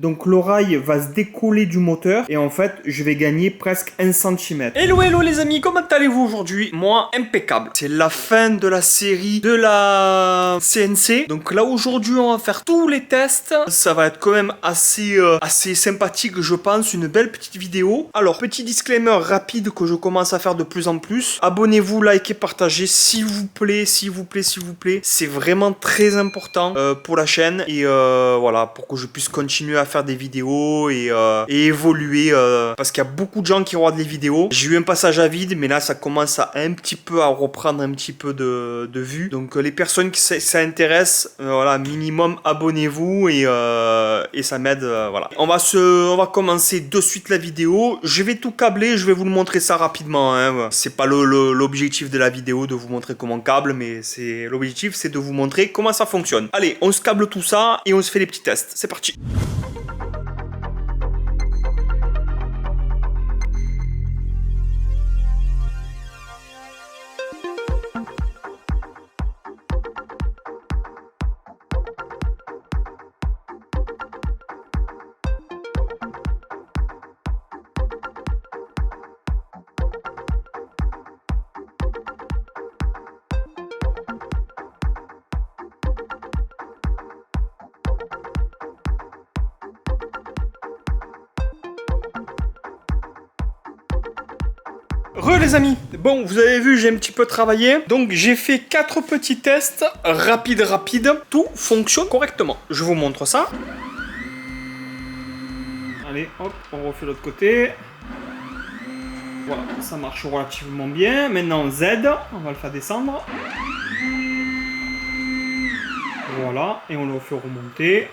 Donc l'oreille va se décoller du moteur et en fait je vais gagner presque 1 cm. Hello hello les amis, comment allez-vous aujourd'hui? Moi impeccable. C'est la fin de la série de la CNC. Donc là aujourd'hui on va faire tous les tests. Ça va être quand même assez sympathique je pense, une belle petite vidéo. Alors petit disclaimer rapide que je commence à faire de plus en plus. Abonnez-vous, likez, partagez s'il vous plaît, s'il vous plaît, s'il vous plaît. C'est vraiment très important pour la chaîne et voilà, pour que je puisse continuer à faire des vidéos et évoluer parce qu'il y a beaucoup de gens qui regardent les vidéos. J'ai eu un passage à vide mais là ça commence à un petit peu à reprendre un petit peu de vues. Donc les personnes qui ça intéresse, voilà, minimum abonnez-vous et ça m'aide, voilà. On va commencer de suite la vidéo. Je vais tout câbler, je vais vous le montrer ça rapidement, hein. C'est pas l'objectif de la vidéo de vous montrer comment on câble, mais l'objectif c'est de vous montrer comment ça fonctionne. Allez, on se câble tout ça et on se fait les petits tests. C'est parti. Les amis, bon vous avez vu j'ai un petit peu travaillé, donc j'ai fait 4 petits tests rapides, tout fonctionne correctement. Je vous montre ça. Allez hop, on refait l'autre côté. Voilà, ça marche relativement bien. Maintenant Z, on va le faire descendre. Voilà, et on le fait remonter.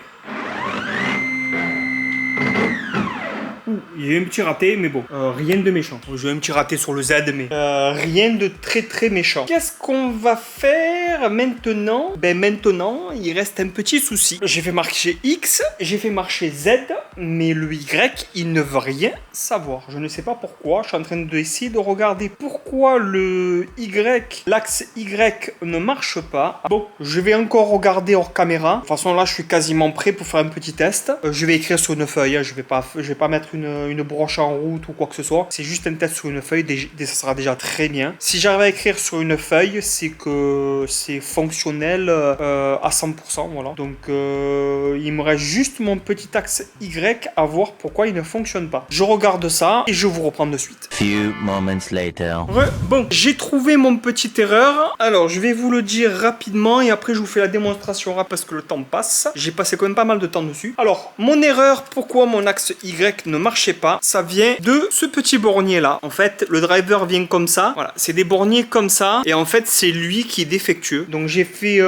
Il y a eu un petit raté, mais bon, rien de méchant. J'ai eu un petit raté sur le Z, mais rien de très méchant. Qu'est-ce qu'on va faire maintenant? Ben maintenant, il reste un petit souci. J'ai fait marcher X, j'ai fait marcher Z, mais le Y, il ne veut rien savoir. Je ne sais pas pourquoi. Je suis en train d'essayer de regarder pourquoi le Y, l'axe Y ne marche pas. Bon, je vais encore regarder hors caméra. De toute façon, là, je suis quasiment prêt pour faire un petit test. Je vais écrire sur une feuille. Je vais pas mettre une broche en route ou quoi que ce soit. C'est juste un test sur une feuille, ça sera déjà très bien. Si j'arrive à écrire sur une feuille, c'est que c'est fonctionnel à 100%, voilà. Donc il me reste juste mon petit axe Y à voir pourquoi il ne fonctionne pas. Je regarde ça et je vous reprends de suite. Few moments later. Bon, j'ai trouvé mon petite erreur. Alors je vais vous le dire rapidement et après je vous fais la démonstration rapide parce que le temps passe. J'ai passé quand même pas mal de temps dessus. Alors mon erreur, pourquoi mon axe Y ne marchait pas, ça vient de ce petit bornier là. En fait le driver vient comme ça, voilà, c'est des borniers comme ça et en fait c'est lui qui est défectueux. Donc j'ai fait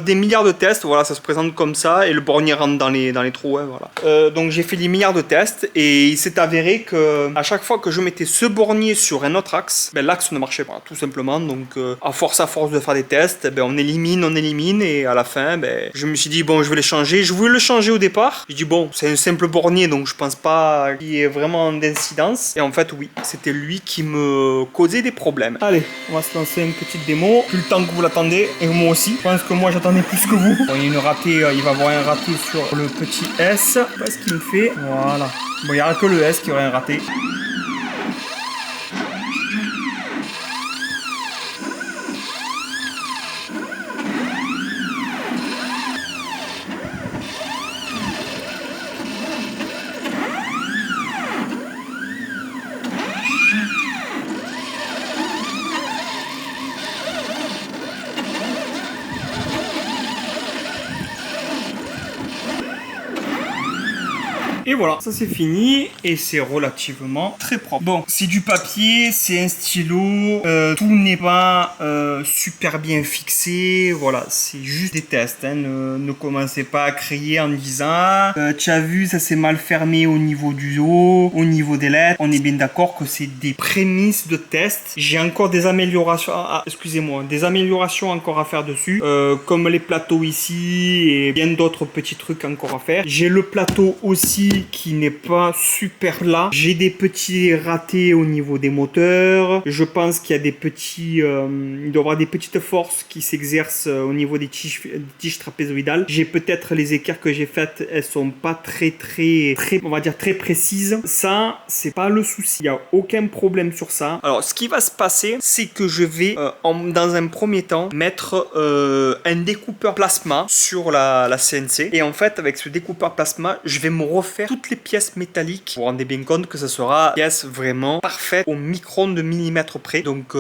des milliards de tests, voilà, ça se présente comme ça et le bornier rentre dans les trous, hein, voilà. Donc j'ai fait des milliards de tests et il s'est avéré que à chaque fois que je mettais ce bornier sur un autre axe, ben, l'axe ne marchait pas tout simplement. Donc à force de faire des tests, ben, on élimine et à la fin ben, je me suis dit bon je vais les changer. Je voulais le changer au départ, j'ai dit bon c'est un simple bornier donc je pense pas qu'il y ait vraiment d'incidence et en fait oui c'était lui qui me causait des problèmes. Allez, on va se lancer une petite démo. Plus le temps que vous l'attendez et moi aussi. Je pense que moi j'attendais plus que vous. Bon, il y a une ratée, il va y avoir un raté sur le petit S. Je sais pas ce qu'il me fait. Voilà. Bon, il n'y aura que le S qui aurait un raté. Et voilà, ça c'est fini et c'est relativement très propre. Bon, c'est du papier, c'est un stylo, tout n'est pas super bien fixé, voilà, c'est juste des tests, hein. Ne commencez pas à crier en disant tu as vu, ça s'est mal fermé au niveau du haut, au niveau des lettres. On est bien d'accord que c'est des prémices de test. J'ai encore des améliorations, excusez-moi, des améliorations encore à faire dessus, comme les plateaux ici et bien d'autres petits trucs encore à faire. J'ai le plateau aussi souci qui n'est pas super là. J'ai des petits ratés au niveau des moteurs. Je pense qu'il y a des petits... il doit y avoir des petites forces qui s'exercent au niveau des tiges trapézoïdales. J'ai peut-être les écarts que j'ai faites, elles sont pas très, on va dire très précises. Ça, c'est pas le souci. Il n'y a aucun problème sur ça. Alors, ce qui va se passer, c'est que je vais, dans un premier temps, mettre un découpeur plasma sur la CNC. Et en fait, avec ce découpeur plasma, je vais me refaire toutes les pièces métalliques. Vous vous rendez bien compte que ça sera une pièce vraiment parfaite au micron de millimètre près. Donc,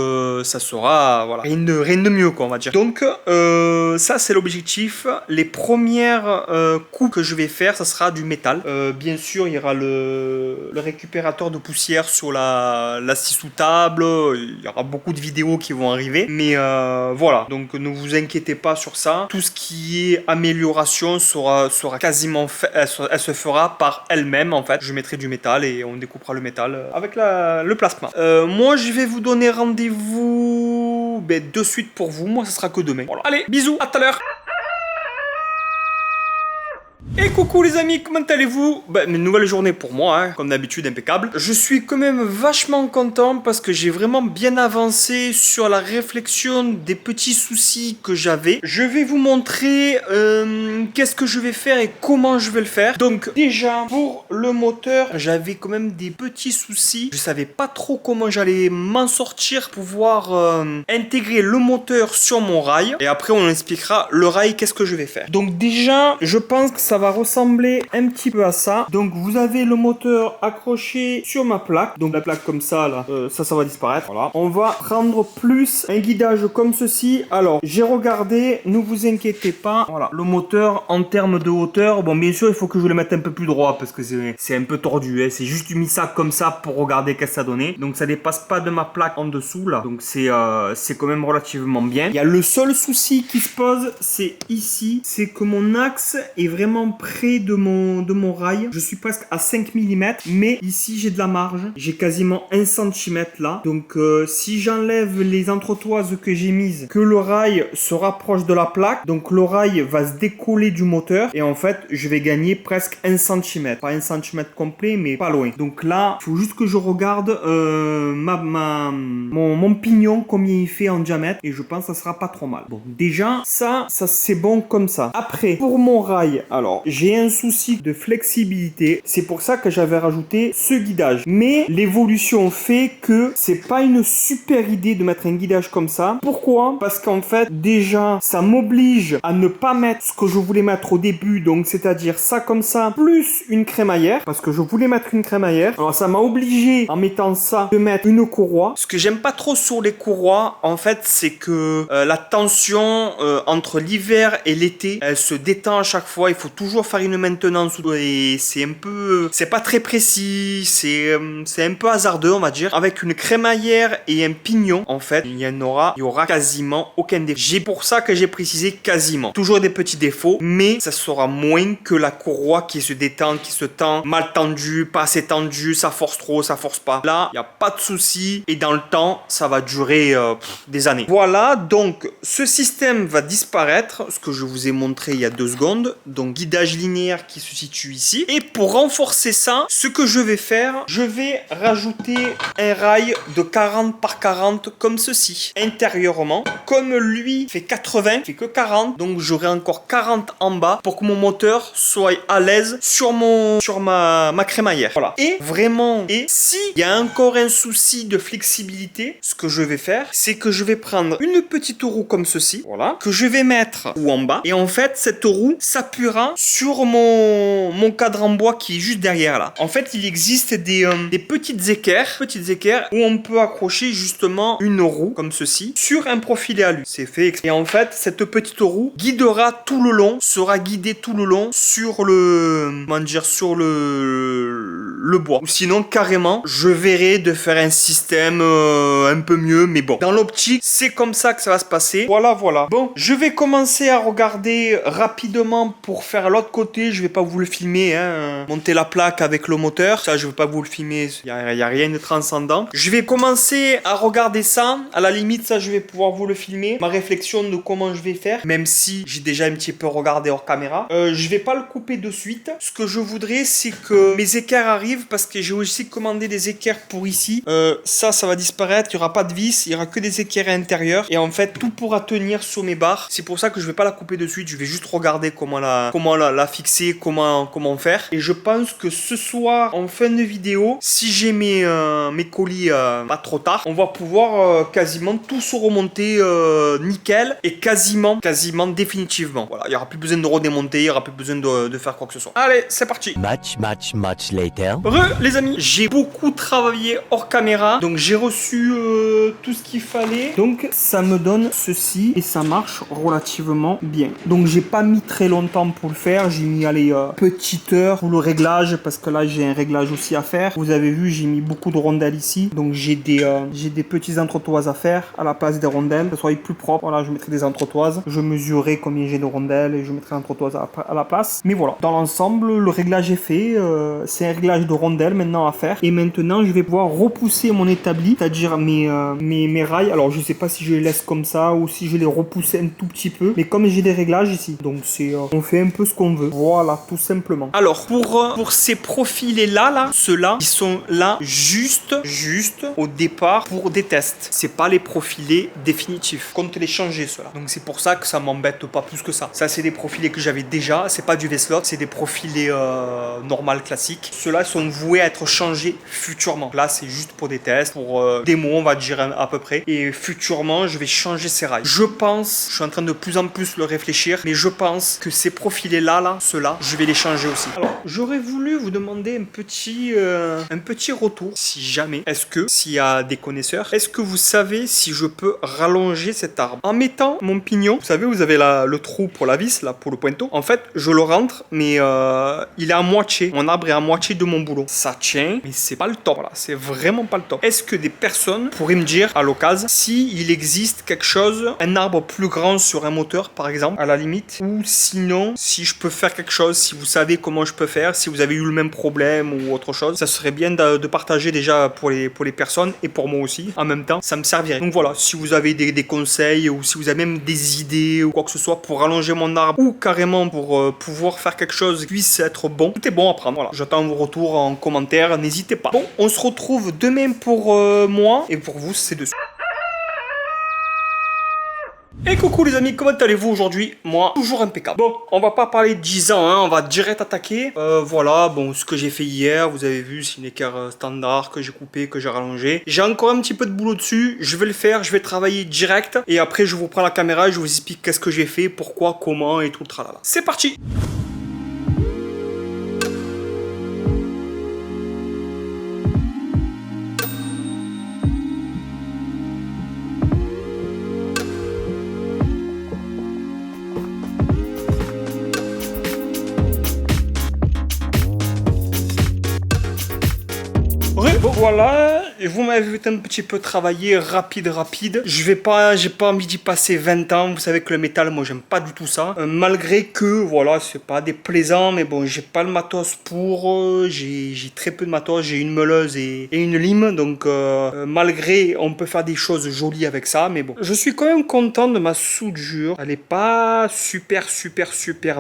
ça sera, voilà, rien de mieux, quoi, on va dire. Donc, ça, c'est l'objectif. Les premières coups que je vais faire, ça sera du métal. Bien sûr, il y aura le récupérateur de poussière sur la scie sous table. Il y aura beaucoup de vidéos qui vont arriver. Mais voilà, donc ne vous inquiétez pas sur ça. Tout ce qui est amélioration sera quasiment fait. Elle se fera par elle-même, en fait. Je mettrai du métal et on découpera le métal avec le plasma. Moi, je vais vous donner rendez-vous de suite pour vous. Moi, ça sera que demain. Voilà. Allez, bisous, à tout à l'heure. Et coucou les amis, comment allez-vous? Une nouvelle journée pour moi, hein, comme d'habitude, impeccable. Je suis quand même vachement content parce que j'ai vraiment bien avancé sur la réflexion des petits soucis que j'avais. Je vais vous montrer qu'est-ce que je vais faire et comment je vais le faire. Donc déjà, pour le moteur, j'avais quand même des petits soucis. Je savais pas trop comment j'allais m'en sortir, pouvoir intégrer le moteur sur mon rail. Et après, on expliquera le rail, qu'est-ce que je vais faire. Donc déjà, je pense que ça va ressembler un petit peu à ça. Donc vous avez le moteur accroché sur ma plaque. Donc la plaque comme ça là, ça va disparaître. Voilà. On va prendre plus un guidage comme ceci. Alors j'ai regardé, ne vous inquiétez pas. Voilà, le moteur en termes de hauteur, bon bien sûr il faut que je le mette un peu plus droit parce que c'est un peu tordu. Hein. C'est juste mis ça comme ça pour regarder qu'est-ce que ça donnait. Donc ça dépasse pas de ma plaque en dessous là. Donc c'est quand même relativement bien. Il y a le seul souci qui se pose, c'est ici, c'est que mon axe est vraiment près de mon rail. Je suis presque à 5 mm, mais ici j'ai de la marge. J'ai quasiment 1 cm là. Donc si j'enlève les entretoises que j'ai mises, que le rail se rapproche de la plaque, donc le rail va se décoller du moteur et en fait je vais gagner presque 1 cm. Pas 1 cm complet, mais pas loin. Donc là, il faut juste que je regarde mon pignon, combien il fait en diamètre, et je pense que ça sera pas trop mal. Bon, déjà, ça c'est bon comme ça. Après, pour mon rail, alors j'ai un souci de flexibilité, c'est pour ça que j'avais rajouté ce guidage, mais l'évolution fait que c'est pas une super idée de mettre un guidage comme ça. Pourquoi? Parce qu'en fait déjà ça m'oblige à ne pas mettre ce que je voulais mettre au début, donc c'est-à-dire ça comme ça plus une crémaillère, parce que je voulais mettre une crémaillère. Alors ça m'a obligé en mettant ça de mettre une courroie. Ce que j'aime pas trop sur les courroies en fait, c'est que la tension entre l'hiver et l'été, elle se détend à chaque fois. Il faut toujours faire une maintenance et c'est pas très précis, c'est un peu hasardeux on va dire. Avec une crémaillère et un pignon en fait, il y aura quasiment aucun défaut. C'est pour ça que j'ai précisé quasiment. Toujours des petits défauts, mais ça sera moins que la courroie qui se détend, qui se tend, mal tendue, pas assez tendue, ça force trop, ça force pas. Là, il n'y a pas de souci et dans le temps, ça va durer des années. Voilà, donc ce système va disparaître, ce que je vous ai montré il y a 2 secondes. Donc guidage linéaire qui se situe ici. Et pour renforcer ça, ce que je vais faire, je vais rajouter un rail de 40 par 40 comme ceci. Intérieurement, comme lui fait 80, il fait que 40, donc j'aurai encore 40 en bas pour que mon moteur soit à l'aise sur ma crémaillère. Voilà. Et vraiment, et si il y a encore un souci de flexibilité, ce que je vais faire, c'est que je vais prendre une petite roue comme ceci, voilà, que je vais mettre ou en bas. Et en fait, cette roue s'appuiera sur mon cadre en bois qui est juste derrière là. En fait, il existe des petites équerres où on peut accrocher justement une roue comme ceci sur un profil alu. C'est fait exprès. Et en fait, cette petite roue guidera tout le long, sera guidée tout le long sur le le bois. Ou sinon, carrément, je verrai de faire un système un peu mieux. Mais bon, dans l'optique, c'est comme ça que ça va se passer. Voilà, voilà. Bon, je vais commencer à regarder rapidement pour faire l'autre côté. Je vais pas vous le filmer, hein. Monter la plaque avec le moteur. Ça, je vais pas vous le filmer. Il y a rien de transcendant. Je vais commencer à regarder ça. À la limite, ça, je vais pouvoir vous le filmer. Ma réflexion de comment je vais faire. Même si j'ai déjà un petit peu regardé hors caméra. Je vais pas le couper de suite. Ce que je voudrais, c'est que mes équerres arrivent parce que j'ai aussi commandé des équerres pour ici. Ça va disparaître. Il y aura pas de vis. Il y aura que des équerres intérieures. Et en fait, tout pourra tenir sur mes barres. C'est pour ça que je vais pas la couper de suite. Je vais juste regarder comment la fixer, comment faire. Et je pense que ce soir, en fin de vidéo, si j'ai mes colis pas trop tard, on va pouvoir quasiment tout se remonter nickel et quasiment définitivement. Voilà, il y aura plus besoin de redémonter, il y aura plus besoin de faire quoi que ce soit. Allez, c'est parti. Much later. Les amis, j'ai beaucoup travaillé hors caméra, donc j'ai reçu tout ce qu'il fallait. Donc ça me donne ceci et ça marche relativement bien. Donc j'ai pas mis très longtemps pour le faire, j'ai mis petite heure pour le réglage parce que là j'ai un réglage aussi à faire. Vous avez vu, j'ai mis beaucoup de rondelles ici, donc j'ai des petits entretoises à faire à la place des rondelles, que ce soit plus propre. Voilà, je mettrai des entretoises, je mesurerai combien j'ai de rondelles et je mettrai entretoises à la place. Mais voilà, dans l'ensemble, le réglage est fait. C'est un réglage de rondelles maintenant à faire. Et maintenant, je vais pouvoir repousser mon établi, c'est-à-dire mes rails. Alors, je sais pas si je les laisse comme ça ou si je les repousse un tout petit peu. Mais comme j'ai des réglages ici, donc on fait un peu ce qu'on veut. Voilà, tout simplement. Alors, pour ces profilés-là, ceux-là, ils sont là juste au départ pour des tests. C'est pas les profilés définitifs. Compte les changer, ceux-là. Donc, c'est pour ça que ça m'embête pas plus que ça. Ça, c'est des profilés que j'avais déjà. C'est pas du V-slot, c'est des profilés normal, classiques. Ceux-là sont voués à être changés futurement. Là, c'est juste pour des tests, pour démo, on va dire à peu près. Et futurement, je vais changer ces rails. Je pense, je suis en train de plus en plus le réfléchir, mais je pense que ces profilés-là, ceux-là, je vais les changer aussi. Alors, j'aurais voulu vous demander un petit retour, si jamais, s'il y a des connaisseurs, est-ce que vous savez si je peux rallonger cet arbre en mettant mon pignon? Vous savez, vous avez le trou pour la vis, là, pour le pointeau. En fait, je le rentre, mais il est à moitié. Mon arbre est à moitié de mon boulot. Ça tient, mais c'est pas le top. Voilà, c'est vraiment pas le top. Est-ce que des personnes pourraient me dire à l'occasion si il existe quelque chose, un arbre plus grand sur un moteur, par exemple, à la limite, ou sinon, si je peux faire quelque chose, si vous savez comment je peux faire, si vous avez eu le même problème ou autre chose, ça serait bien de partager déjà pour les personnes et pour moi aussi. En même temps, ça me servirait. Donc voilà, si vous avez des conseils ou si vous avez même des idées ou quoi que ce soit pour rallonger mon arbre ou carrément pour pouvoir faire quelque chose qui puisse être bon, tout est bon à prendre. Voilà, j'attends vos retours en commentaire, n'hésitez pas. Bon, on se retrouve demain pour moi et pour vous, c'est dessus. Et coucou les amis, comment allez-vous aujourd'hui? Moi, toujours impeccable. Bon, on va pas parler de 10 ans, hein, on va direct attaquer. Voilà, bon, ce que j'ai fait hier, vous avez vu, c'est une équerre standard que j'ai coupé, que j'ai rallongé. J'ai encore un petit peu de boulot dessus, je vais le faire, je vais travailler direct. Et après, je vous prends la caméra et je vous explique qu'est-ce que j'ai fait, pourquoi, comment et tout le tralala. C'est parti! Bon, voilà, vous m'avez vu un petit peu travailler rapide. J'ai pas envie d'y passer 20 ans. Vous savez que le métal, moi, j'aime pas du tout ça. Malgré que, voilà, c'est pas déplaisant, mais bon, j'ai pas le matos pour. J'ai très peu de matos. J'ai une meuleuse et une lime. Donc, malgré, on peut faire des choses jolies avec ça, mais bon. Je suis quand même content de ma soudure. Elle est pas super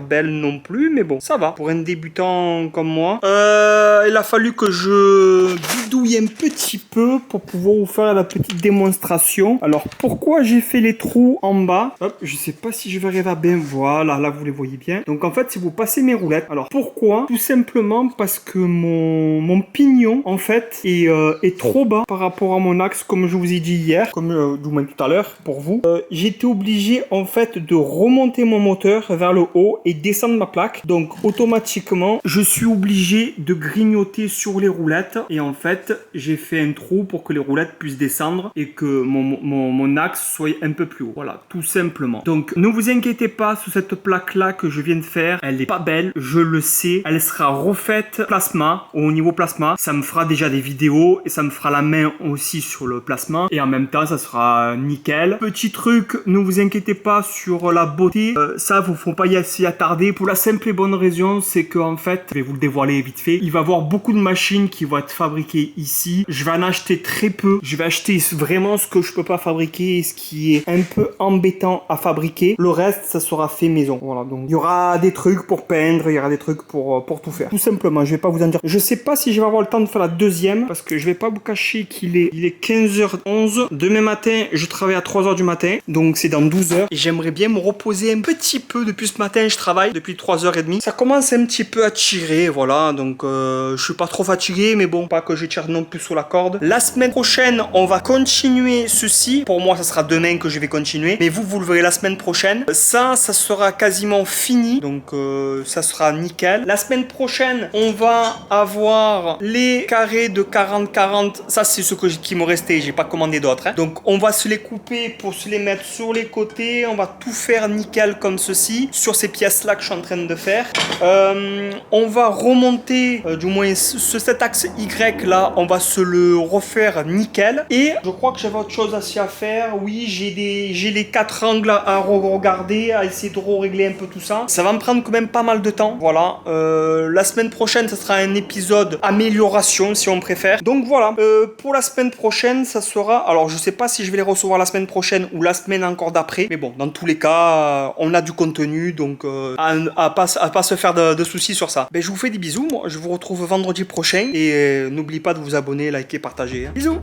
belle non plus, mais bon, ça va. Pour un débutant comme moi. Il a fallu que je bidouille un petit peu pour pouvoir vous faire la petite démonstration. Alors, pourquoi j'ai fait les trous en bas? Hop, je sais pas si je vais arriver à bien. Voilà, là, vous les voyez bien. Donc, en fait, si vous passez mes roulettes. Alors, pourquoi? Tout simplement parce que mon pignon, en fait, est trop bas par rapport à mon axe, comme je vous ai dit hier, comme du moins tout à l'heure, pour vous. J'ai été obligé, en fait, de remonter mon moteur vers le haut et descendre ma plaque. Donc, automatiquement, je suis obligé de grignoter sur les roulettes. Et en fait, fait, j'ai fait un trou pour que les roulettes puissent descendre et que mon axe soit un peu plus haut. Voilà, tout simplement. Donc, ne vous inquiétez pas sur cette plaque-là que je viens de faire. Elle est pas belle, je le sais. Elle sera refaite plasma, au niveau plasma. Ça me fera déjà des vidéos et ça me fera la main aussi sur le plasma. Et en même temps, ça sera nickel. Petit truc, ne vous inquiétez pas sur la beauté. Ça, vous ne faut pas s'y attarder. Pour la simple et bonne raison, c'est qu'en fait, je vais vous le dévoiler vite fait. Il va y avoir beaucoup de machines qui vont être fabriquées ici. Je vais en acheter très peu. Je vais acheter vraiment ce que je peux pas fabriquer et ce qui est un peu embêtant à fabriquer. Le reste, ça sera fait maison. Voilà, donc il y aura des trucs pour peindre, il y aura des trucs pour tout faire. Tout simplement, je vais pas vous en dire. Je sais pas si je vais avoir le temps de faire la deuxième parce que je vais pas vous cacher qu'il est 15h11. Demain matin, je travaille à 3h du matin. Donc c'est dans 12 heures. Et j'aimerais bien me reposer un petit peu. Depuis ce matin, je travaille depuis 3h30. Ça commence un petit peu à tirer, voilà. Donc je suis pas trop fatigué, mais bon, pas que je tire non plus sur la corde. La semaine prochaine, on va continuer ceci. Pour moi, ça sera demain que je vais continuer. Mais vous le verrez la semaine prochaine. Ça sera quasiment fini. Donc ça sera nickel. La semaine prochaine, on va avoir les carrés de 40-40. Ça, c'est ce qui me restait. J'ai pas commandé d'autres. Hein. Donc on va se les couper pour se les mettre sur les côtés. On va tout faire nickel comme ceci. Sur ces pièces-là que je suis en train de faire. On va remonter, du moins cet axe Y là, on va se le refaire nickel. Et je crois que j'avais autre chose aussi à faire. Oui, j'ai les 4 angles à regarder, à essayer de régler un peu tout ça. Ça va me prendre quand même pas mal de temps. Voilà. La semaine prochaine, ça sera un épisode amélioration si on préfère. Donc voilà. Pour la semaine prochaine, ça sera... Alors je sais pas si je vais les recevoir la semaine prochaine ou la semaine encore d'après. Mais bon, dans tous les cas, on a du contenu. Donc à pas se faire de soucis sur ça. Ben, je vous fais des bisous. Moi, je vous retrouve vendredi prochain. Et n'oubliez pas de vous abonner, liker, partager. Hein. Bisous.